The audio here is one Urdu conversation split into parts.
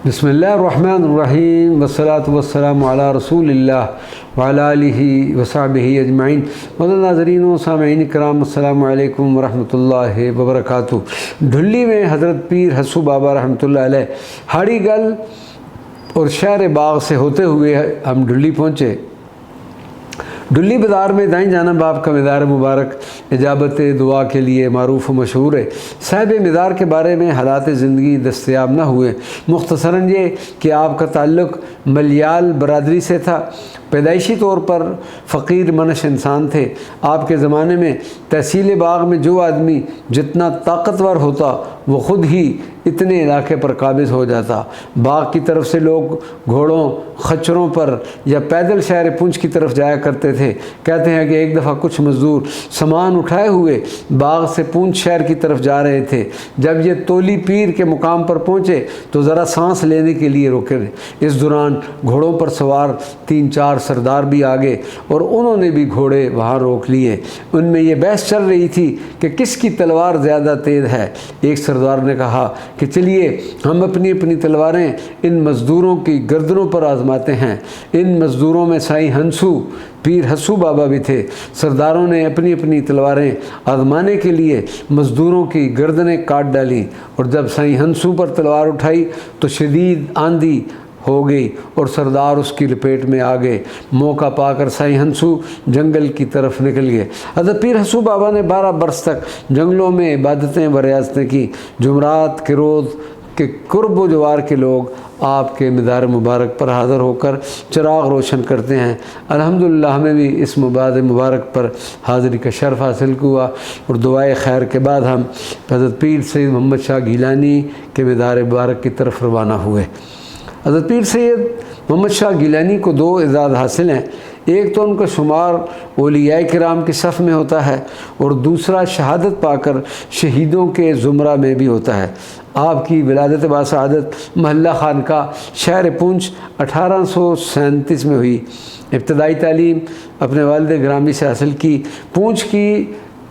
بسم اللہ الرحمن الرحیم والصلاة والسلام علی رسول اللہ وعلی آلہ وصحبہ اجمعین۔ مدد ناظرین و سامعین کرام، السلام علیکم ورحمۃ اللہ وبرکاتہ۔ ڈھلی میں حضرت پیر حسو بابا رحمۃ اللہ علیہ ہاڑی گل اور شہر باغ سے ہوتے ہوئے ہم ڈھلی پہنچے۔ ڈھلی بازار میں دائیں جانب آپ کا مزار مبارک اجابت دعا کے لیے معروف و مشہور ہے۔ صاحب مزار کے بارے میں حالات زندگی دستیاب نہ ہوئے، مختصراً یہ کہ آپ کا تعلق ملیال برادری سے تھا۔ پیدائشی طور پر فقیر منش انسان تھے۔ آپ کے زمانے میں تحصیل باغ میں جو آدمی جتنا طاقتور ہوتا وہ خود ہی اتنے علاقے پر قابض ہو جاتا۔ باغ کی طرف سے لوگ گھوڑوں خچروں پر یا پیدل شہر پونچھ کی طرف جایا کرتے تھے۔ کہتے ہیں کہ ایک دفعہ کچھ مزدور سامان اٹھائے ہوئے باغ سے پونچھ شہر کی طرف جا رہے تھے۔ جب یہ تولی پیر کے مقام پر پہنچے تو ذرا سانس لینے کے لیے رکے۔ اس دوران گھوڑوں پر سوار 3-4 سردار بھی آگے اور انہوں نے بھی گھوڑے وہاں روک لیے۔ ان میں یہ بحث چل رہی تھی کہ کس کی تلوار زیادہ تیز ہے۔ ایک سردار نے کہا کہ چلیے ہم اپنی اپنی تلواریں ان مزدوروں کی گردنوں پر آزماتے ہیں۔ ان مزدوروں میں سائیں ہنسو پیر حسو بابا بھی تھے۔ سرداروں نے اپنی اپنی تلواریں آزمانے کے لیے مزدوروں کی گردنیں کاٹ ڈالیں، اور جب سائیں ہنسو پر تلوار اٹھائی تو شدید آندھی ہو گئی اور سردار اس کی لپیٹ میں آ گئے۔ موقع پا کر سائیں ہنسو جنگل کی طرف نکل گئے۔ حضرت پیر حسو بابا نے 12 برس تک جنگلوں میں عبادتیں و ریاضتیں کی۔ جمعرات کے روز کے قرب و جوار کے لوگ آپ کے مزار مبارک پر حاضر ہو کر چراغ روشن کرتے ہیں۔ الحمدللہ ہمیں بھی اس مبارک پر حاضری کا شرف حاصل ہوا، اور دعائے خیر کے بعد ہم حضرت پیر سید محمد شاہ گیلانی کے مزار مبارک کی طرف روانہ ہوئے۔ حضرت پیر سید محمد شاہ گیلانی کو 2 اعزاز حاصل ہیں۔ ایک تو ان کا شمار اولیاء کرام کے صف میں ہوتا ہے، اور دوسرا شہادت پا کر شہیدوں کے زمرہ میں بھی ہوتا ہے۔ آپ کی ولادت باسعادت محلہ خانقاہ شہر پونچھ 1837 میں ہوئی۔ ابتدائی تعلیم اپنے والد گرامی سے حاصل کی۔ پونچھ کی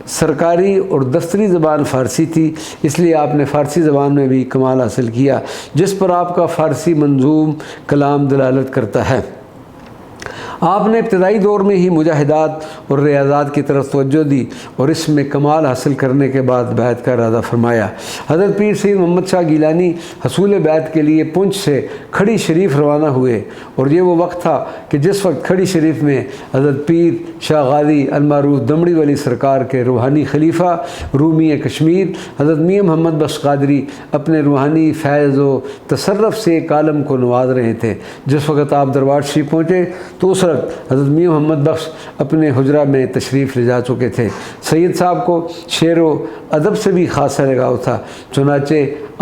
سرکاری اور دفتری زبان فارسی تھی، اس لیے آپ نے فارسی زبان میں بھی کمال حاصل کیا، جس پر آپ کا فارسی منظوم کلام دلالت کرتا ہے۔ آپ نے ابتدائی دور میں ہی مجاہدات اور ریاضات کی طرف توجہ دی، اور اس میں کمال حاصل کرنے کے بعد بیعت کا ارادہ فرمایا۔ حضرت پیر سید محمد شاہ گیلانی حصول بیعت کے لیے پونچھ سے کھڑی شریف روانہ ہوئے، اور یہ وہ وقت تھا کہ جس وقت کھڑی شریف میں حضرت پیر شاہ غازی المعروف دمڑی والی سرکار کے روحانی خلیفہ رومی کشمیر حضرت میاں محمد بخش قادری اپنے روحانی فیض و تصرف سے ایک عالم کو نواز رہے تھے۔ جس وقت آپ دربار شریف پہنچے تو اس وقت حضرت میاں محمد بخش اپنے حجرہ میں تشریف لے جا چکے تھے۔ سید صاحب کو شعر و ادب سے بھی خاصا لگاؤ تھا، چنانچہ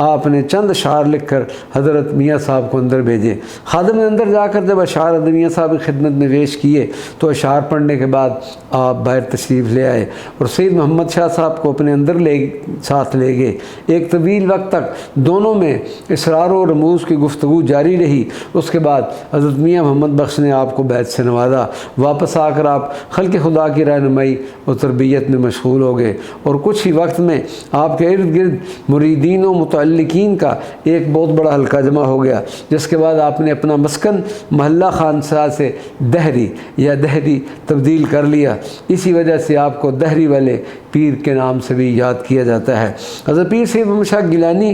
آپ نے چند اشعار لکھ کر حضرت میاں صاحب کو اندر بھیجے۔ خادم نے اندر جا کر جب اشعار حضرت میاں صاحب کی خدمت میں پیش کیے تو اشعار پڑھنے کے بعد آپ باہر تشریف لے آئے اور سید محمد شاہ صاحب کو اپنے اندر ساتھ لے گئے۔ ایک طویل وقت تک دونوں میں اسرار و رموز کی گفتگو جاری رہی۔ اس کے بعد حضرت میاں محمد بخش نے آپ کو بیعت سے نوازا۔ واپس آ کر آپ خلق خدا کی رہنمائی اور تربیت میں مشغول ہو گئے، اور کچھ ہی وقت میں آپ کے ارد گرد مریدین و متعلقین کا ایک بہت بڑا حلقہ جمع ہو گیا، جس کے بعد آپ نے اپنا مسکن محلہ خانقاہ سے دہری تبدیل کر لیا۔ اسی وجہ سے آپ کو دہری والے پیر کے نام سے بھی یاد کیا جاتا ہے۔ حضرت پیر سید محمد شاہ گیلانی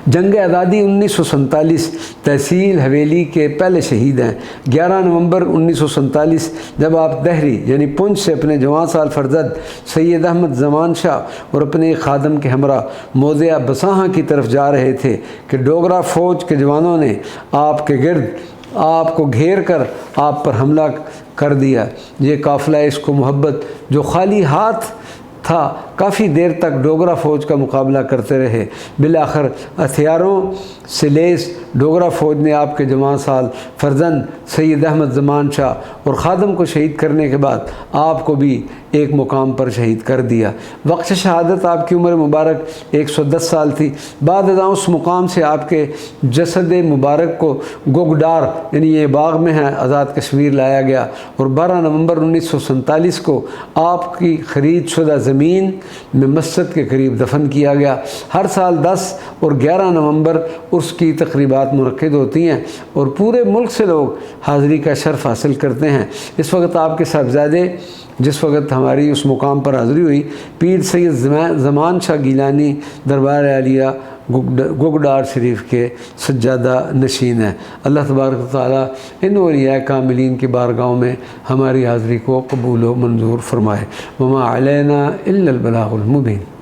جنگ آزادی 1947 تحصیل حویلی کے پہلے شہید ہیں۔ 11 نومبر 1947 جب آپ دہری یعنی پونچھ سے اپنے جوان سال فرزند سید احمد زمان شاہ اور اپنے ایک خادم کے ہمراہ موضع بساہاں کی طرف جا رہے تھے کہ ڈوگرا فوج کے جوانوں نے آپ کے گرد آپ کو گھیر کر آپ پر حملہ کر دیا۔ یہ قافلہ عشق و محبت جو خالی ہاتھ تھا کافی دیر تک ڈوگرا فوج کا مقابلہ کرتے رہے۔ بالآخر ہتھیاروں سے لیس ڈوگرا فوج نے آپ کے جوان سال فرزند سید احمد زمان شاہ اور خادم کو شہید کرنے کے بعد آپ کو بھی ایک مقام پر شہید کر دیا۔ وقت شہادت آپ کی عمر مبارک 110 سال تھی۔ بعد ازاں اس مقام سے آپ کے جسد مبارک کو گوگڈار یعنی یہ باغ میں ہے آزاد کشمیر لایا گیا، اور 12 نومبر 1947 کو آپ کی خرید شدہ زمین میں مسجد کے قریب دفن کیا گیا۔ ہر سال 10 اور 11 نومبر عرس کی تقریبات منعقد ہوتی ہیں اور پورے ملک سے لوگ حاضری کا شرف حاصل کرتے ہیں۔ اس وقت آپ کے صاحبزادے جس وقت ہماری اس مقام پر حاضری ہوئی، پیر سید زمان شاہ گیلانی دربار عالیہ گگڈار شریف کے سجادہ نشین ہیں۔ اللہ تبارک و تعالیٰ ان اولیاء کاملین کی بارگاہوں میں ہماری حاضری کو قبول و منظور فرمائے۔ وما علینا الا البلاغ المبین۔